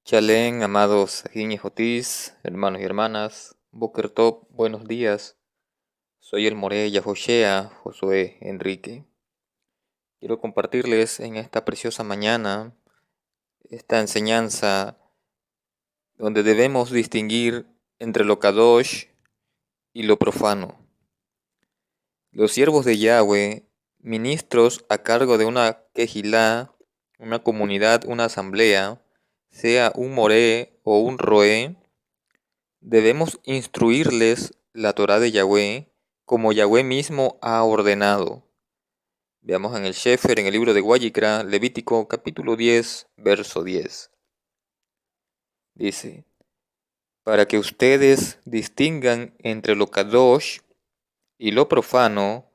Chalén, amados Ajín y Jotis, hermanos y hermanas, Boker Top, buenos días. Soy el More Yahoshea, Josué Enrique. Quiero compartirles en esta preciosa mañana esta enseñanza donde debemos distinguir entre lo kadosh y lo profano. Los siervos de Yahweh, ministros a cargo de una quejilá, una comunidad, una asamblea, sea un Moré o un Roé, debemos instruirles la Torá de Yahweh como Yahweh mismo ha ordenado. Veamos en el Shefer, en el libro de Wayikra, Levítico capítulo 10, verso 10. Dice, para que ustedes distingan entre lo kadosh y lo profano,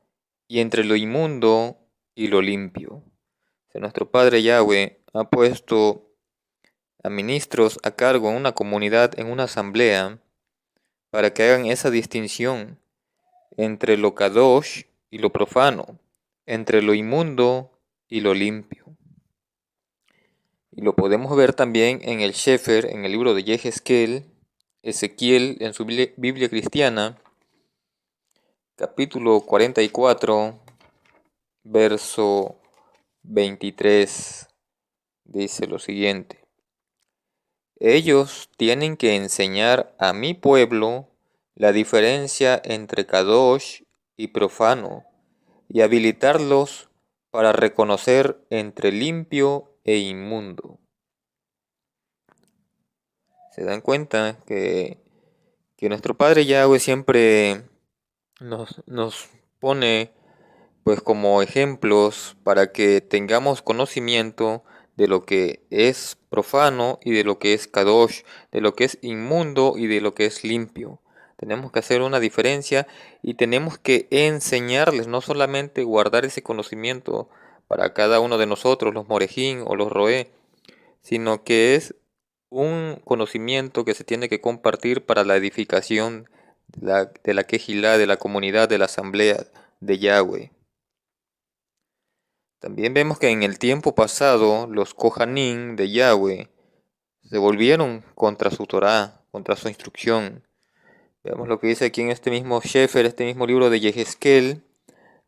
y entre lo inmundo y lo limpio. O sea, nuestro Padre Yahweh ha puesto a ministros a cargo en una comunidad, en una asamblea, para que hagan esa distinción entre lo kadosh y lo profano, entre lo inmundo y lo limpio. Y lo podemos ver también en el Shefer, en el libro de Yehezkel, Ezequiel, en su Biblia cristiana, capítulo 44, verso 23, dice lo siguiente. Ellos tienen que enseñar a mi pueblo la diferencia entre kadosh y profano, y habilitarlos para reconocer entre limpio e inmundo. Se dan cuenta que nuestro Padre Yahweh siempre nos pone pues como ejemplos para que tengamos conocimiento de lo que es profano y de lo que es kadosh, de lo que es inmundo y de lo que es limpio. Tenemos que hacer una diferencia y tenemos que enseñarles, no solamente guardar ese conocimiento para cada uno de nosotros, los morejín o los roé, sino que es un conocimiento que se tiene que compartir para la edificación de la quejilá, de la comunidad, de la asamblea de Yahweh. También vemos que en el tiempo pasado los Kohanim de Yahweh se volvieron contra su Torá, contra su instrucción. Veamos lo que dice aquí en este mismo Shefer, este mismo libro de Yehezkel,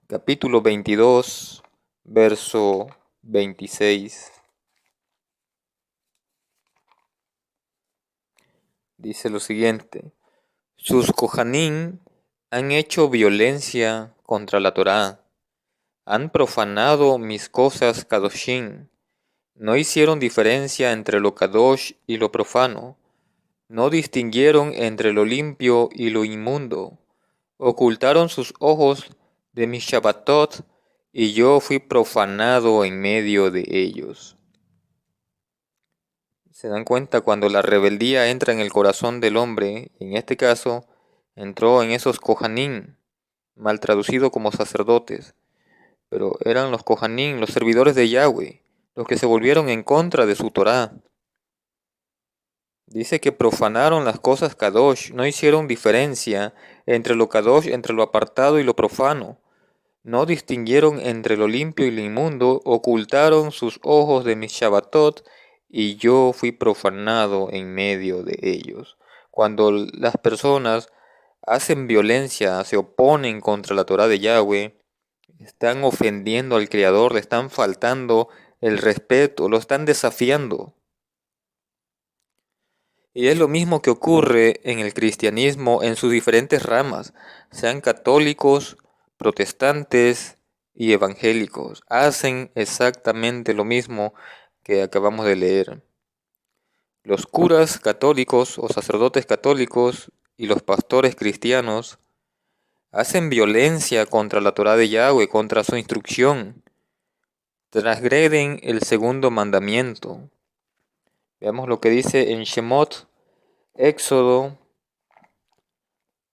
capítulo 22, verso 26. Dice lo siguiente. Sus Kohanim han hecho violencia contra la Torá, han profanado mis cosas kadoshim, no hicieron diferencia entre lo kadosh y lo profano, no distinguieron entre lo limpio y lo inmundo, ocultaron sus ojos de mis Shabbatot, y yo fui profanado en medio de ellos. Se dan cuenta cuando la rebeldía entra en el corazón del hombre, en este caso, entró en esos Kohanim, mal traducido como sacerdotes, pero eran los Kohanim, los servidores de Yahweh, los que se volvieron en contra de su Torá. Dice que profanaron las cosas kadosh, no hicieron diferencia entre lo kadosh, entre lo apartado y lo profano. No distinguieron entre lo limpio y lo inmundo, ocultaron sus ojos de mis Shabbatot, y yo fui profanado en medio de ellos. Cuando las personas hacen violencia, se oponen contra la Torá de Yahweh, están ofendiendo al Creador, le están faltando el respeto, lo están desafiando. Y es lo mismo que ocurre en el cristianismo en sus diferentes ramas, sean católicos, protestantes y evangélicos. Hacen exactamente lo mismo que acabamos de leer. Los curas católicos o sacerdotes católicos y los pastores cristianos hacen violencia contra la Torá de Yahweh, contra su instrucción. Transgreden el segundo mandamiento. Veamos lo que dice en Shemot, Éxodo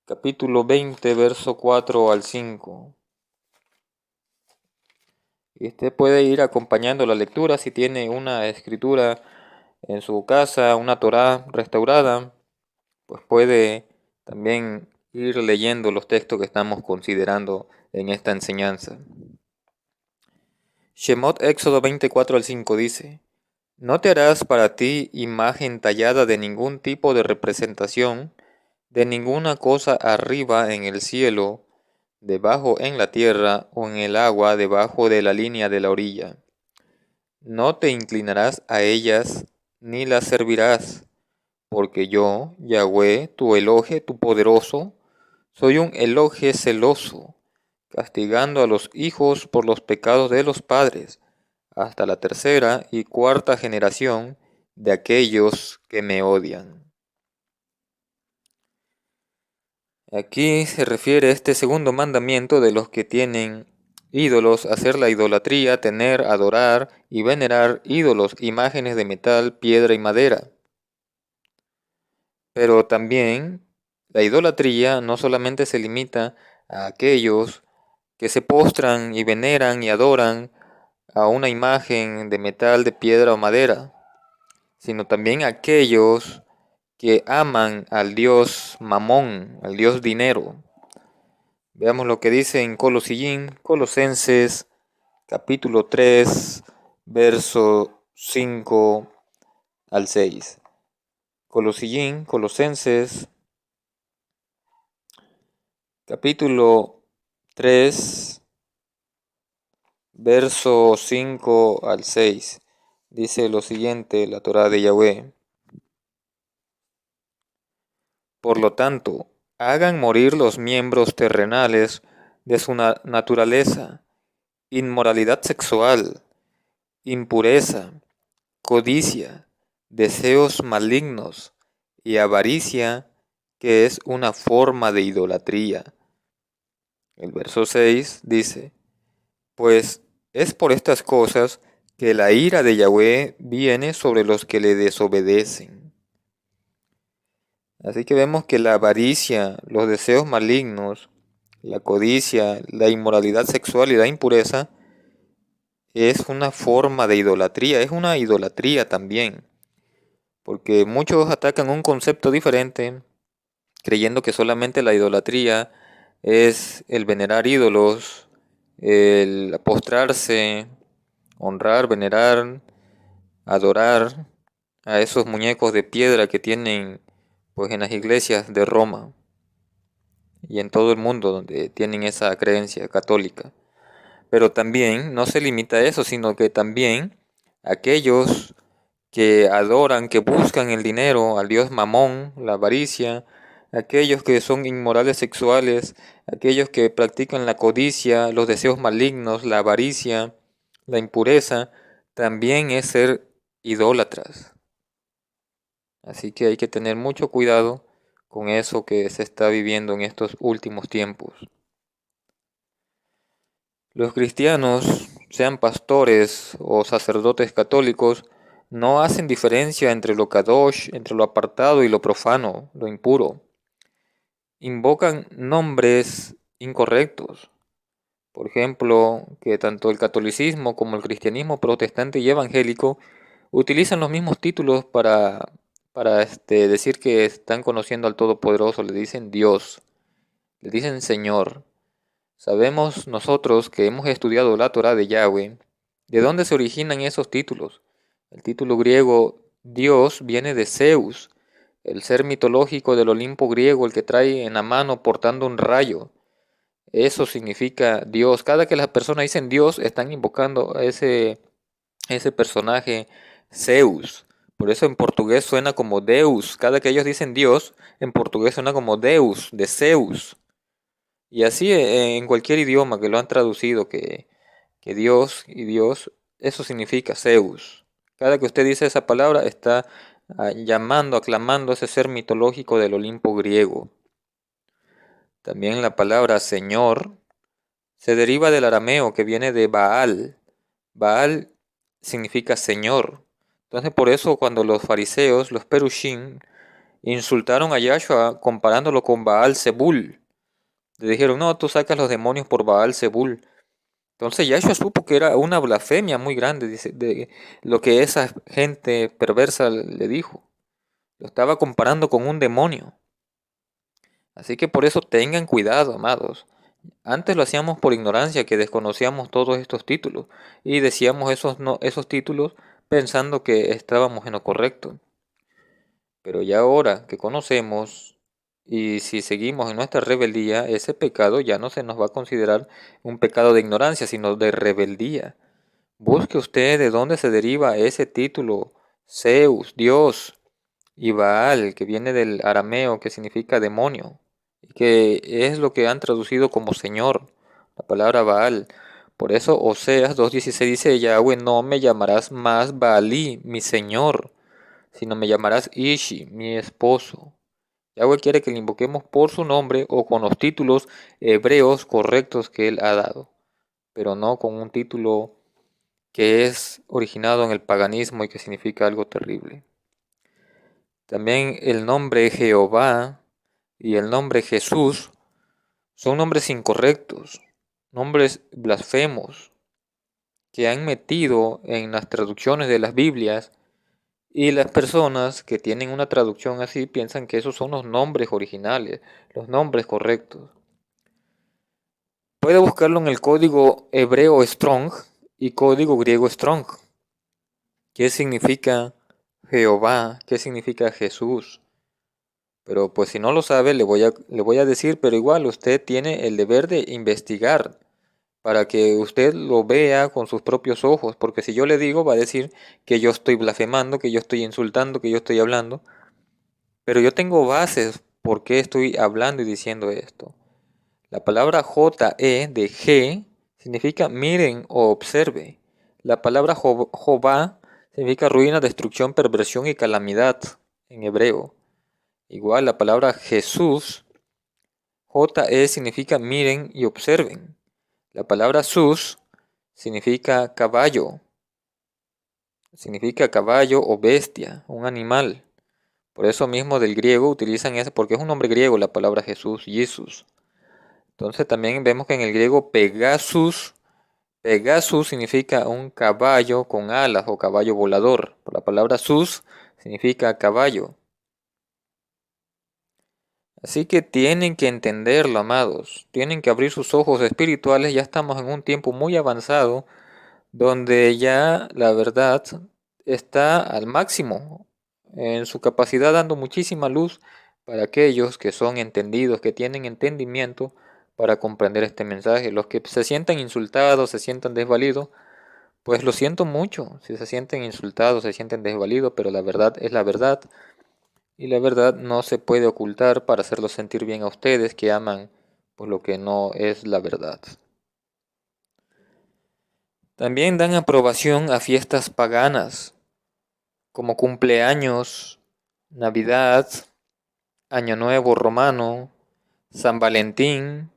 capítulo 20, verso 4 al 5. Y usted puede ir acompañando la lectura si tiene una escritura en su casa, una Torá restaurada, pues puede también ir leyendo los textos que estamos considerando en esta enseñanza. Shemot Éxodo 24 al 5 dice, No te harás para ti imagen tallada de ningún tipo de representación, de ninguna cosa arriba en el cielo, debajo en la tierra o en el agua debajo de la línea de la orilla. No te inclinarás a ellas ni las servirás, porque yo, Yahweh, tu Elohe, tu poderoso, soy un Elohe celoso, castigando a los hijos por los pecados de los padres, hasta la tercera y cuarta generación de aquellos que me odian. Aquí se refiere este segundo mandamiento de los que tienen ídolos, hacer la idolatría, tener, adorar y venerar ídolos, imágenes de metal, piedra y madera. Pero también la idolatría no solamente se limita a aquellos que se postran y veneran y adoran a una imagen de metal, de piedra o madera, sino también a aquellos que aman al dios Mamón, al dios dinero. Veamos lo que dice en Colosenses capítulo 3, verso 5 al 6. Colosenses capítulo 3, verso 5 al 6. Dice lo siguiente, la Torá de Yahweh. Por lo tanto, hagan morir los miembros terrenales de su naturaleza: inmoralidad sexual, impureza, codicia, deseos malignos y avaricia, que es una forma de idolatría. El verso 6 dice: pues es por estas cosas que la ira de Yahweh viene sobre los que le desobedecen. Así que vemos que la avaricia, los deseos malignos, la codicia, la inmoralidad sexual y la impureza es una forma de idolatría, es una idolatría también, porque muchos atacan un concepto diferente, creyendo que solamente la idolatría es el venerar ídolos, el postrarse, honrar, venerar, adorar a esos muñecos de piedra que tienen pues en las iglesias de Roma y en todo el mundo donde tienen esa creencia católica. Pero también no se limita a eso, sino que también aquellos que adoran, que buscan el dinero, al dios Mamón, la avaricia, aquellos que son inmorales sexuales, aquellos que practican la codicia, los deseos malignos, la avaricia, la impureza, también es ser idólatras. Así que hay que tener mucho cuidado con eso que se está viviendo en estos últimos tiempos. Los cristianos, sean pastores o sacerdotes católicos, no hacen diferencia entre lo kadosh, entre lo apartado y lo profano, lo impuro. Invocan nombres incorrectos. Por ejemplo, que tanto el catolicismo como el cristianismo protestante y evangélico utilizan los mismos títulos para decir que están conociendo al Todopoderoso. Le dicen Dios, le dicen Señor. Sabemos nosotros que hemos estudiado la Torá de Yahweh, de dónde se originan esos títulos. El título griego Dios viene de Zeus, el ser mitológico del Olimpo griego, el que trae en la mano portando un rayo. Eso significa Dios. Cada que las personas dicen Dios, están invocando a ese personaje Zeus. Por eso en portugués suena como Deus. Cada que ellos dicen Dios, en portugués suena como Deus, de Zeus. Y así en cualquier idioma que lo han traducido, que Dios y Dios, eso significa Zeus. Cada que usted dice esa palabra está llamando, aclamando a ese ser mitológico del Olimpo griego. También la palabra Señor se deriva del arameo que viene de Baal. Baal significa Señor. Entonces por eso cuando los fariseos, los perushim, insultaron a Yahshua comparándolo con Baal Zebul, le dijeron: no, tú sacas los demonios por Baal Zebul. Entonces Yahshua supo que era una blasfemia muy grande, dice, de lo que esa gente perversa le dijo. Lo estaba comparando con un demonio. Así que por eso tengan cuidado, amados. Antes lo hacíamos por ignorancia, que desconocíamos todos estos títulos y decíamos esos, no, esos títulos pensando que estábamos en lo correcto. Pero ya ahora que conocemos y si seguimos en nuestra rebeldía, ese pecado ya no se nos va a considerar un pecado de ignorancia, sino de rebeldía. Busque usted de dónde se deriva ese título, Zeus, Dios, y Baal, que viene del arameo, que significa demonio, y que es lo que han traducido como Señor, la palabra Baal. Por eso Oseas 2:16 dice, Yahweh, no me llamarás más Baalí, mi Señor, sino me llamarás Ishi, mi esposo. Yahweh quiere que le invoquemos por su nombre o con los títulos hebreos correctos que él ha dado, pero no con un título que es originado en el paganismo y que significa algo terrible. También el nombre Jehová y el nombre Jesús son nombres incorrectos, nombres blasfemos que han metido en las traducciones de las Biblias, y las personas que tienen una traducción así piensan que esos son los nombres originales, los nombres correctos. Puede buscarlo en el código hebreo Strong y código griego Strong. ¿Qué significa Jehová? ¿Qué significa Jesús? Pero pues si no lo sabe, le voy a decir, pero igual usted tiene el deber de investigar para que usted lo vea con sus propios ojos, porque si yo le digo, va a decir que yo estoy blasfemando, que yo estoy insultando, que yo estoy hablando, pero yo tengo bases por qué estoy hablando y diciendo esto. La palabra J-E de G significa miren o observe. La palabra Jobá significa ruina, destrucción, perversión y calamidad en hebreo. Igual la palabra Jesús, J-E significa miren y observen. La palabra sus significa caballo o bestia, un animal. Por eso mismo del griego utilizan eso, porque es un nombre griego la palabra Jesús, Jesus. Entonces también vemos que en el griego Pegasus significa un caballo con alas o caballo volador. Por la palabra sus significa caballo. Así que tienen que entenderlo, amados. Tienen que abrir sus ojos espirituales. Ya estamos en un tiempo muy avanzado donde ya la verdad está al máximo en su capacidad, dando muchísima luz para aquellos que son entendidos, que tienen entendimiento para comprender este mensaje. Los que se sientan insultados, se sientan desvalidos, pues lo siento mucho. Si se sienten insultados, se sienten desvalidos, pero la verdad es la verdad. Y la verdad no se puede ocultar para hacerlos sentir bien a ustedes que aman pues lo que no es la verdad. También dan aprobación a fiestas paganas, como cumpleaños, Navidad, Año Nuevo Romano, San Valentín,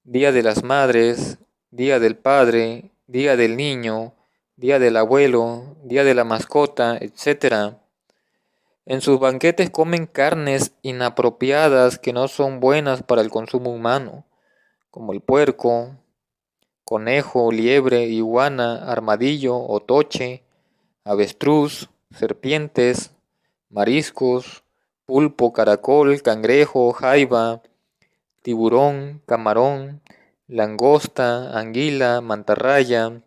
Día de las Madres, Día del Padre, Día del Niño, Día del Abuelo, Día de la Mascota, etc. En sus banquetes comen carnes inapropiadas que no son buenas para el consumo humano, como el puerco, conejo, liebre, iguana, armadillo, otoche, avestruz, serpientes, mariscos, pulpo, caracol, cangrejo, jaiba, tiburón, camarón, langosta, anguila, mantarraya,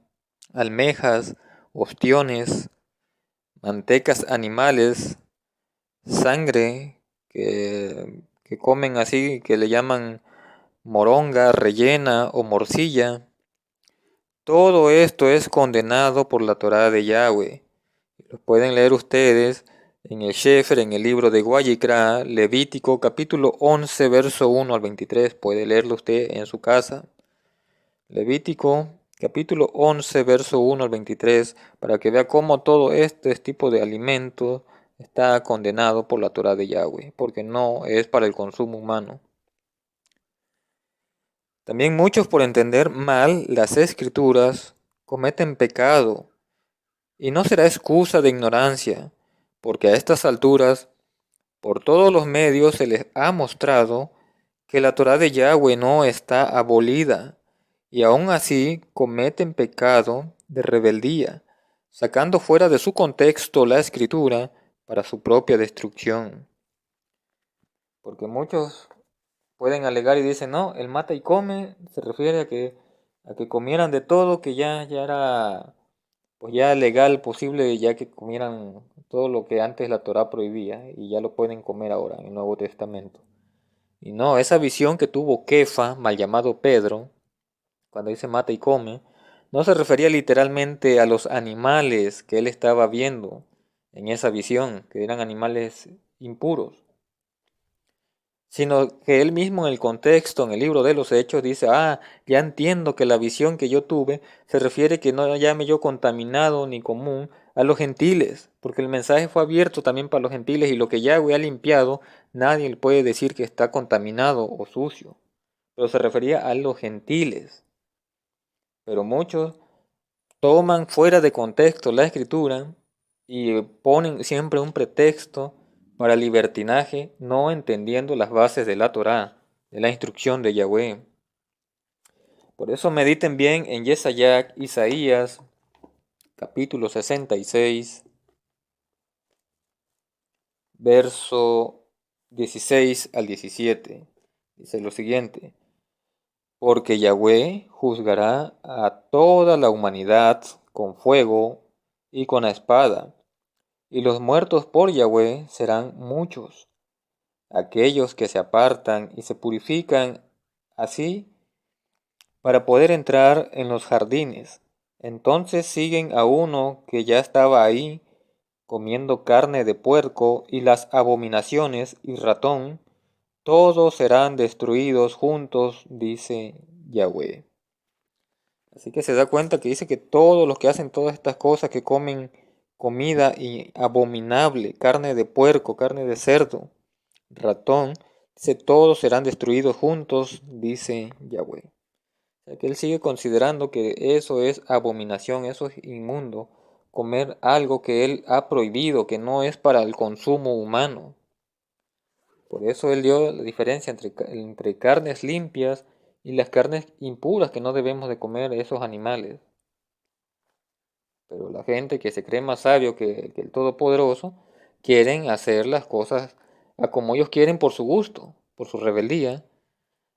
almejas, ostiones, mantecas animales, sangre que comen así, que le llaman moronga, rellena o morcilla. Todo esto es condenado por la Torá de Yahweh. Lo pueden leer ustedes en el Shefer, en el libro de Guayicra, Levítico, capítulo 11, verso 1 al 23. Puede leerlo usted en su casa. Levítico, capítulo 11, verso 1 al 23, para que vea cómo todo este tipo de alimento está condenado por la Torá de Yahweh, porque no es para el consumo humano. También muchos, por entender mal las escrituras, cometen pecado, y no será excusa de ignorancia, porque a estas alturas, por todos los medios se les ha mostrado que la Torá de Yahweh no está abolida, y aún así cometen pecado de rebeldía, sacando fuera de su contexto la escritura para su propia destrucción. Porque muchos pueden alegar y dicen, no, el mata y come se refiere a que comieran de todo, que ya era pues ya legal posible, ya que comieran todo lo que antes la Torá prohibía y ya lo pueden comer ahora en el Nuevo Testamento. Y no, esa visión que tuvo Kefa, mal llamado Pedro, cuando dice mata y come, no se refería literalmente a los animales que él estaba viendo en esa visión, que eran animales impuros, sino que él mismo en el contexto, en el libro de los Hechos, dice, ya entiendo que la visión que yo tuve se refiere que no llame yo contaminado ni común a los gentiles, porque el mensaje fue abierto también para los gentiles y lo que Yahweh ha limpiado, nadie le puede decir que está contaminado o sucio, pero se refería a los gentiles. Pero muchos toman fuera de contexto la escritura y ponen siempre un pretexto para el libertinaje, no entendiendo las bases de la Torá, de la instrucción de Yahweh. Por eso mediten bien en Yesayak, Isaías, capítulo 66, verso 16 al 17. Dice lo siguiente: porque Yahweh juzgará a toda la humanidad con fuego y con la espada, y los muertos por Yahweh serán muchos, aquellos que se apartan y se purifican así para poder entrar en los jardines. Entonces siguen a uno que ya estaba ahí, comiendo carne de puerco y las abominaciones y ratón, todos serán destruidos juntos, dice Yahweh. Así que se da cuenta que dice que todos los que hacen todas estas cosas, que comen comida abominable, carne de puerco, carne de cerdo, ratón, dice todos serán destruidos juntos, dice Yahweh. O sea que él sigue considerando que eso es abominación, eso es inmundo, comer algo que él ha prohibido, que no es para el consumo humano. Por eso él dio la diferencia entre carnes limpias y las carnes impuras que no debemos de comer esos animales. Pero la gente que se cree más sabio que el Todopoderoso, quieren hacer las cosas a como ellos quieren por su gusto, por su rebeldía.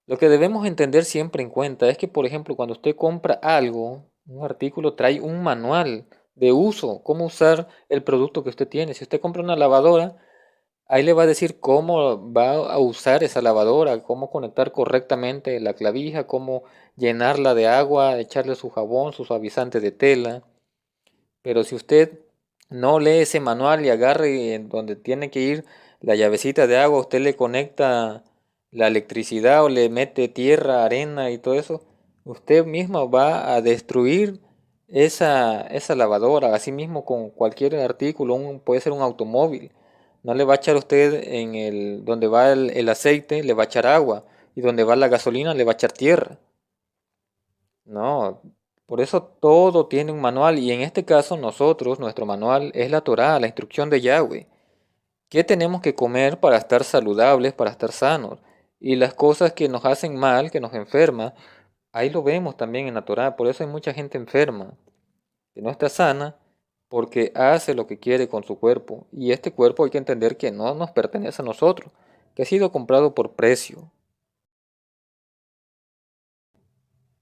Lo que debemos entender siempre en cuenta es que, por ejemplo, cuando usted compra algo, un artículo trae un manual de uso, cómo usar el producto que usted tiene. Si usted compra una lavadora, ahí le va a decir cómo va a usar esa lavadora, cómo conectar correctamente la clavija, cómo llenarla de agua, echarle su jabón, su suavizante de tela. Pero si usted no lee ese manual y agarre en donde tiene que ir la llavecita de agua, usted le conecta la electricidad o le mete tierra, arena y todo eso, usted mismo va a destruir esa lavadora. Así mismo con cualquier artículo, puede ser un automóvil. No le va a echar usted en donde va el aceite, le va a echar agua. Y donde va la gasolina, le va a echar tierra. No, por eso todo tiene un manual y en este caso nosotros, nuestro manual es la Torá, la instrucción de Yahweh. ¿Qué tenemos que comer para estar saludables, para estar sanos? Y las cosas que nos hacen mal, que nos enferman, ahí lo vemos también en la Torá. Por eso hay mucha gente enferma, que no está sana, porque hace lo que quiere con su cuerpo. Y este cuerpo hay que entender que no nos pertenece a nosotros, que ha sido comprado por precio.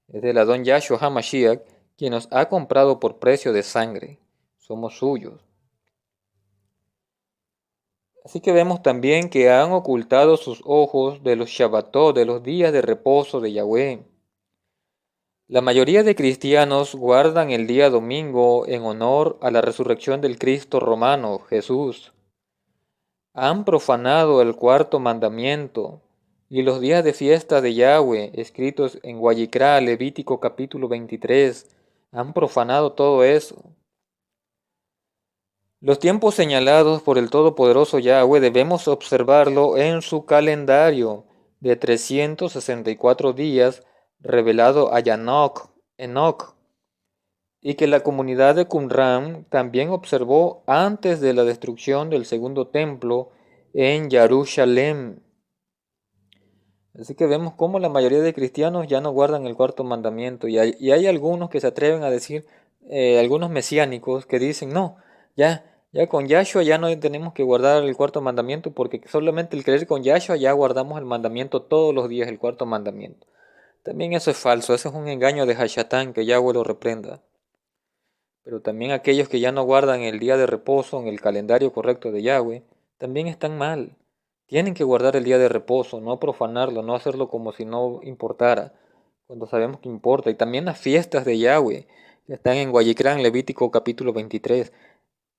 Es del Adón Yahshua HaMashiach, quien nos ha comprado por precio de sangre. Somos suyos. Así que vemos también que han ocultado sus ojos de los Shabbatot, de los días de reposo de Yahweh. La mayoría de cristianos guardan el día domingo en honor a la resurrección del Cristo romano, Jesús. Han profanado el cuarto mandamiento y los días de fiesta de Yahweh, escritos en Guayicrá, Levítico capítulo 23. Han profanado todo eso. Los tiempos señalados por el Todopoderoso Yahweh debemos observarlo en su calendario de 364 días revelado a Enoch, y que la comunidad de Qumran también observó antes de la destrucción del segundo templo en Jerusalén. Así que vemos cómo la mayoría de cristianos ya no guardan el cuarto mandamiento y hay algunos que se atreven a decir, algunos mesiánicos que dicen, no, ya con Yahshua ya no tenemos que guardar el cuarto mandamiento porque solamente el creer con Yahshua ya guardamos el mandamiento todos los días, el cuarto mandamiento. También eso es falso, eso es un engaño de Hashatán, que Yahweh lo reprenda. pero también aquellos que ya no guardan el día de reposo en el calendario correcto de Yahweh, también están mal. Tienen que guardar el día de reposo, no profanarlo, no hacerlo como si no importara, cuando sabemos que importa. Y también las fiestas de Yahweh, que están en Guayicrán, Levítico capítulo 23.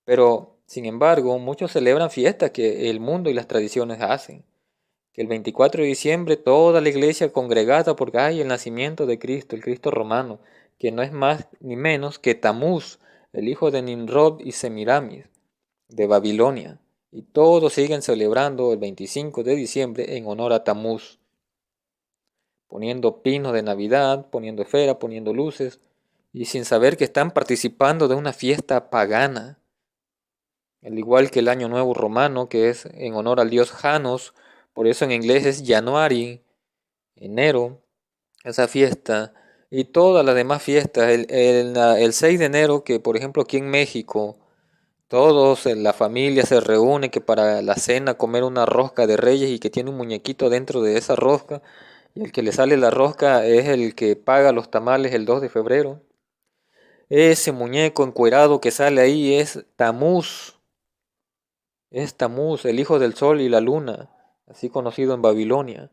Pero, sin embargo, muchos celebran fiestas que el mundo y las tradiciones hacen. Que el 24 de diciembre toda la iglesia congregada porque hay el nacimiento de Cristo, el Cristo romano, que no es más ni menos que Tamuz, el hijo de Nimrod y Semiramis, de Babilonia. Y todos siguen celebrando el 25 de diciembre en honor a Tamuz, poniendo pinos de Navidad, poniendo esferas, poniendo luces, y sin saber que están participando de una fiesta pagana, al igual que el Año Nuevo Romano, que es en honor al dios Janos, por eso en inglés es January, enero, esa fiesta, y todas las demás fiestas, el 6 de enero, que por ejemplo aquí en México, todos en la familia se reúne que para la cena comer una rosca de reyes y que tiene un muñequito dentro de esa rosca, y el que le sale la rosca es el que paga los tamales el 2 de febrero. Ese muñeco encuerado que sale ahí es Tamuz, el hijo del sol y la luna, así conocido en Babilonia.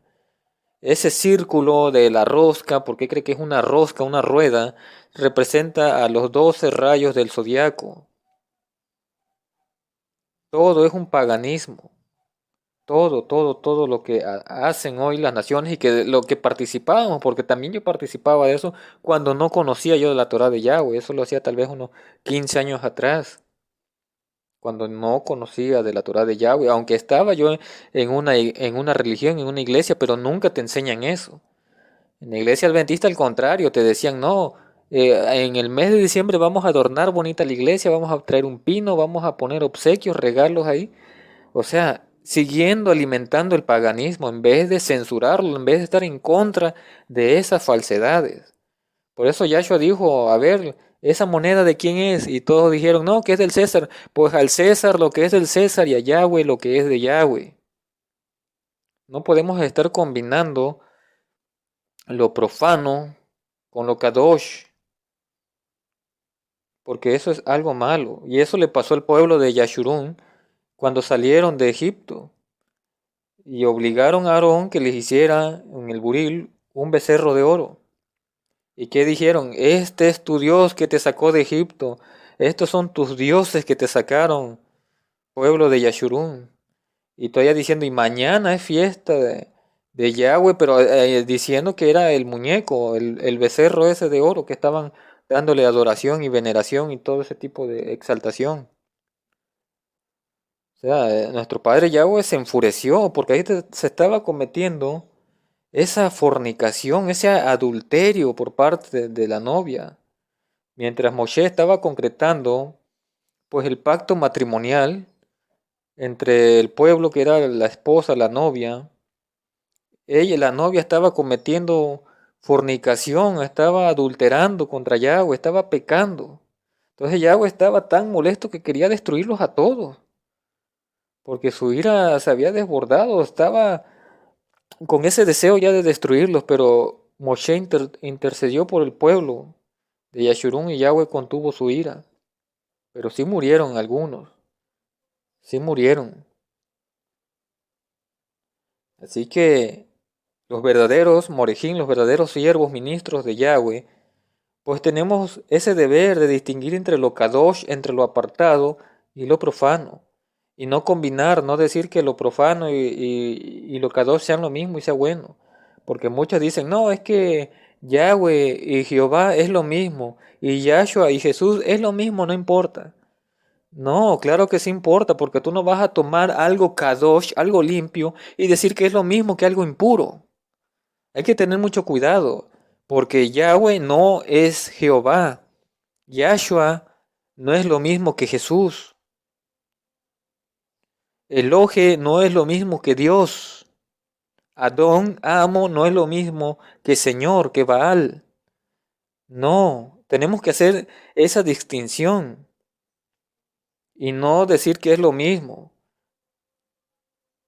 Ese círculo de la rosca, porque cree que es una rosca, una rueda, representa a los 12 rayos del zodiaco. Todo es un paganismo. Todo lo que hacen hoy las naciones y que lo que participábamos, porque también yo participaba de eso cuando no conocía yo de la Torah de Yahweh. Eso lo hacía tal vez unos 15 años atrás, cuando no conocía de la Torah de Yahweh, aunque estaba yo en una religión, en una iglesia, pero nunca te enseñan eso. En la iglesia adventista, al contrario, te decían, no, en el mes de diciembre vamos a adornar bonita la iglesia, vamos a traer un pino, vamos a poner obsequios, regalos ahí. O sea, siguiendo alimentando el paganismo, en vez de censurarlo, en vez de estar en contra de esas falsedades. Por eso Yahshua dijo, a ver, ¿esa moneda de quién es? Y todos dijeron, no, que es del César. Pues al César lo que es del César y a Yahweh lo que es de Yahweh. No podemos estar combinando lo profano con lo kadosh, porque eso es algo malo. Y eso le pasó al pueblo de Yashurún cuando salieron de Egipto y obligaron a Aarón que les hiciera en el buril un becerro de oro. ¿Y qué dijeron? Este es tu Dios que te sacó de Egipto. Estos son tus dioses que te sacaron, pueblo de Yashurún. Y todavía diciendo, y mañana es fiesta de Yahweh, pero diciendo que era el muñeco, el becerro ese de oro que estaban dándole adoración y veneración y todo ese tipo de exaltación. O sea, nuestro padre Yahweh se enfureció porque ahí se estaba cometiendo esa fornicación, ese adulterio por parte de la novia. Mientras Moshe estaba concretando pues el pacto matrimonial entre el pueblo que era la esposa, la novia, ella, la novia, estaba cometiendo fornicación, estaba adulterando contra Yahweh, estaba pecando. Entonces Yahweh estaba tan molesto que quería destruirlos a todos, porque su ira se había desbordado, estaba con ese deseo ya de destruirlos, pero Moshe intercedió por el pueblo de Yashurún y Yahweh contuvo su ira. Pero sí murieron algunos, sí murieron. Así que los verdaderos morejín, los verdaderos siervos ministros de Yahweh, pues tenemos ese deber de distinguir entre lo kadosh, entre lo apartado y lo profano. Y no combinar, no decir que lo profano y lo kadosh sean lo mismo y sea bueno. Porque muchos dicen, no, es que Yahweh y Jehová es lo mismo. Y Yahshua y Jesús es lo mismo, no importa. No, claro que sí importa, porque tú no vas a tomar algo kadosh, algo limpio, y decir que es lo mismo que algo impuro. Hay que tener mucho cuidado, porque Yahweh no es Jehová. Yahshua no es lo mismo que Jesús. Elohe no es lo mismo que Dios. Adón, amo, no es lo mismo que Señor, que Baal. No, tenemos que hacer esa distinción y no decir que es lo mismo,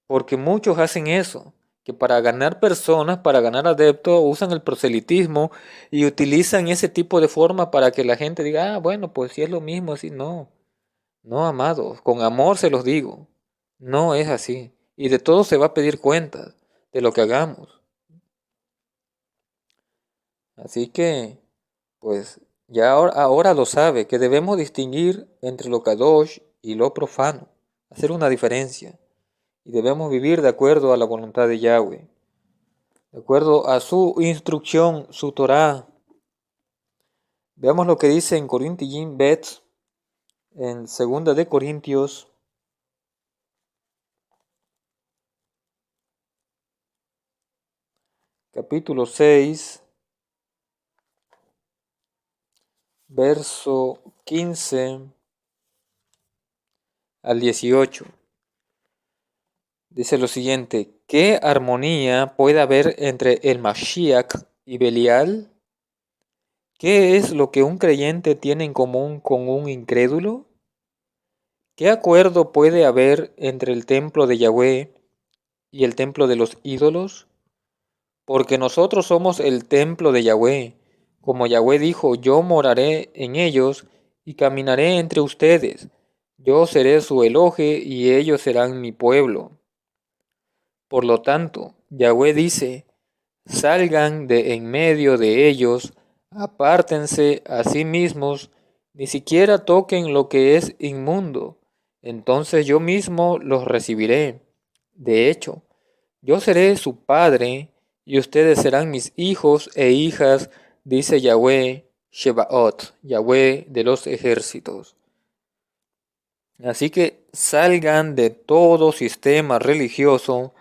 porque muchos hacen eso, que para ganar personas, para ganar adeptos, usan el proselitismo y utilizan ese tipo de forma para que la gente diga, ah, bueno, pues si es lo mismo, así no. No, amados, con amor se los digo. No es así. Y de todo se va a pedir cuentas de lo que hagamos. Así que, pues, ya ahora lo sabe, que debemos distinguir entre lo kadosh y lo profano, hacer una diferencia. Y debemos vivir de acuerdo a la voluntad de Yahweh, de acuerdo a su instrucción, su Torah. Veamos lo que dice en Corintios Bet, en 2 de Corintios, capítulo 6, verso 15 al 18. Dice lo siguiente: ¿qué armonía puede haber entre el Mashiach y Belial? ¿Qué es lo que un creyente tiene en común con un incrédulo? ¿Qué acuerdo puede haber entre el templo de Yahweh y el templo de los ídolos? Porque nosotros somos el templo de Yahweh. Como Yahweh dijo, yo moraré en ellos y caminaré entre ustedes. Yo seré su Elohe y ellos serán mi pueblo. Por lo tanto, Yahweh dice, salgan de en medio de ellos, apártense a sí mismos, ni siquiera toquen lo que es inmundo. Entonces yo mismo los recibiré. De hecho, yo seré su padre, y ustedes serán mis hijos e hijas, dice Yahweh Shebaot, Yahweh de los ejércitos. Así que salgan de todo sistema religioso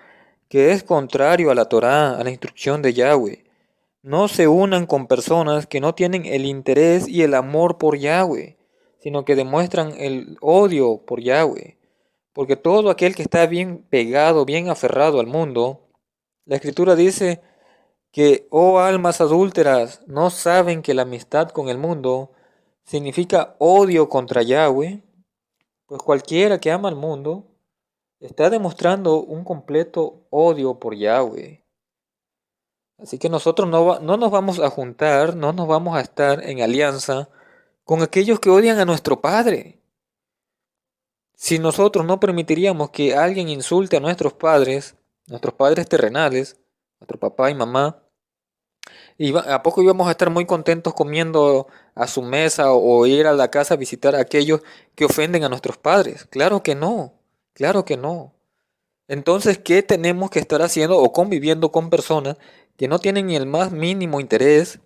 que es contrario a la Torá, a la instrucción de Yahweh. No se unan con personas que no tienen el interés y el amor por Yahweh, sino que demuestran el odio por Yahweh. Porque todo aquel que está bien pegado, bien aferrado al mundo, la Escritura dice que, oh almas adúlteras, no saben que la amistad con el mundo significa odio contra Yahweh. Pues cualquiera que ama al mundo está demostrando un completo odio por Yahweh. Así que nosotros no nos vamos a juntar, no nos vamos a estar en alianza con aquellos que odian a nuestro Padre. Si nosotros no permitiríamos que alguien insulte a nuestros padres terrenales, nuestro papá y mamá, ¿a poco íbamos a estar muy contentos comiendo a su mesa o ir a la casa a visitar a aquellos que ofenden a nuestros padres? Claro que no, claro que no. Entonces, ¿qué tenemos que estar haciendo o conviviendo con personas que no tienen ni el más mínimo interés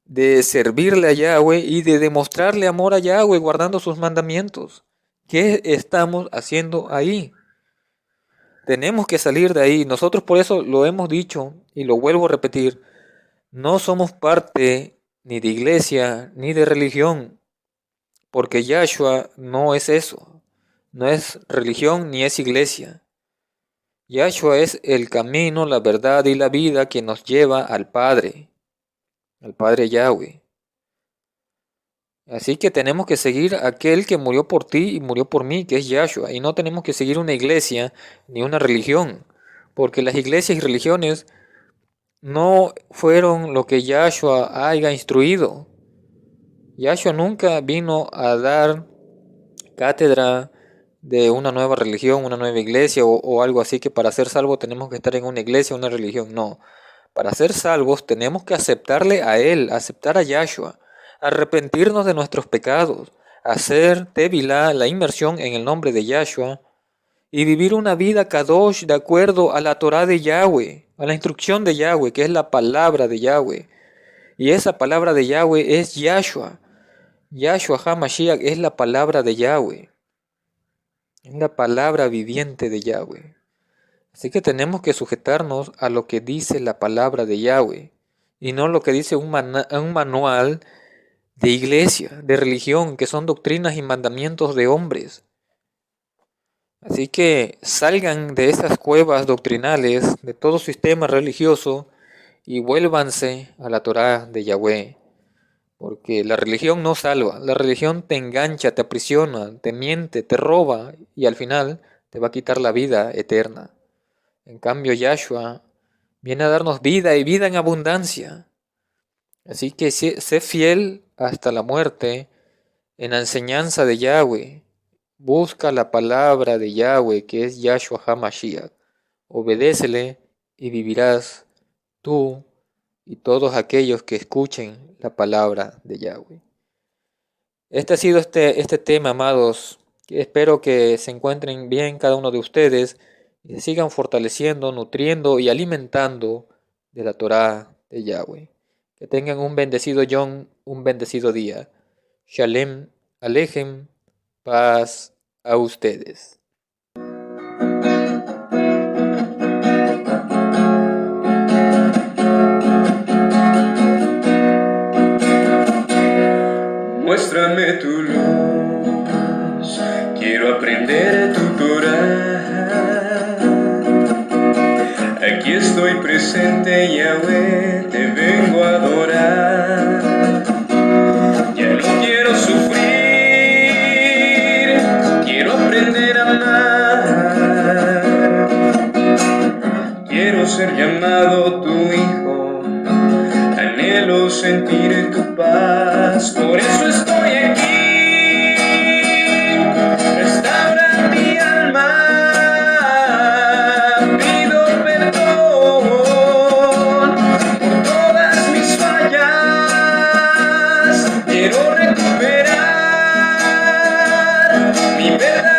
de servirle a Yahweh y de demostrarle amor a Yahweh guardando sus mandamientos? ¿Qué estamos haciendo ahí? Tenemos que salir de ahí. Nosotros por eso lo hemos dicho y lo vuelvo a repetir. No somos parte ni de iglesia ni de religión, porque Yahshua no es eso. No es religión ni es iglesia. Yahshua es el camino, la verdad y la vida que nos lleva al Padre Yahweh. Así que tenemos que seguir a aquel que murió por ti y murió por mí, que es Yahshua. Y no tenemos que seguir una iglesia ni una religión, porque las iglesias y religiones no fueron lo que Yahshua haya instruido. Yahshua nunca vino a dar cátedra de una nueva religión, una nueva iglesia o algo así, que para ser salvo tenemos que estar en una iglesia o una religión. No, para ser salvos tenemos que aceptarle a Él, aceptar a Yahshua, arrepentirnos de nuestros pecados, hacer tevilá, la inmersión en el nombre de Yahshua, y vivir una vida kadosh de acuerdo a la Torah de Yahweh, a la instrucción de Yahweh, que es la palabra de Yahweh. Y esa palabra de Yahweh es Yahshua. Yahshua HaMashiach es la palabra de Yahweh. Es la palabra viviente de Yahweh. Así que tenemos que sujetarnos a lo que dice la palabra de Yahweh y no lo que dice un manual de iglesia, de religión, que son doctrinas y mandamientos de hombres. Así que salgan de esas cuevas doctrinales, de todo sistema religioso, y vuélvanse a la Torá de Yahweh. Porque la religión no salva, la religión te engancha, te aprisiona, te miente, te roba y al final te va a quitar la vida eterna. En cambio, Yahshua viene a darnos vida y vida en abundancia. Así que sé fiel hasta la muerte en la enseñanza de Yahweh. Busca la palabra de Yahweh, que es Yahshua HaMashiach. Obedécele y vivirás tú y todos aquellos que escuchen la palabra de Yahweh. Este ha sido este tema, amados. Espero que se encuentren bien cada uno de ustedes y se sigan fortaleciendo, nutriendo y alimentando de la Torá de Yahweh. Que tengan un bendecido un bendecido día. Shalem Alejem, paz a ustedes. Muéstrame tu luz, quiero aprender tu Torah. Aquí estoy presente, Yahweh, te vengo a adorar. Ya no quiero sufrir, quiero aprender a amar. Quiero ser llamado tu hijo, anhelo sentir tu paz, por eso estoy aquí. Restaura mi alma, pido perdón por todas mis fallas, quiero recuperar mi verdad.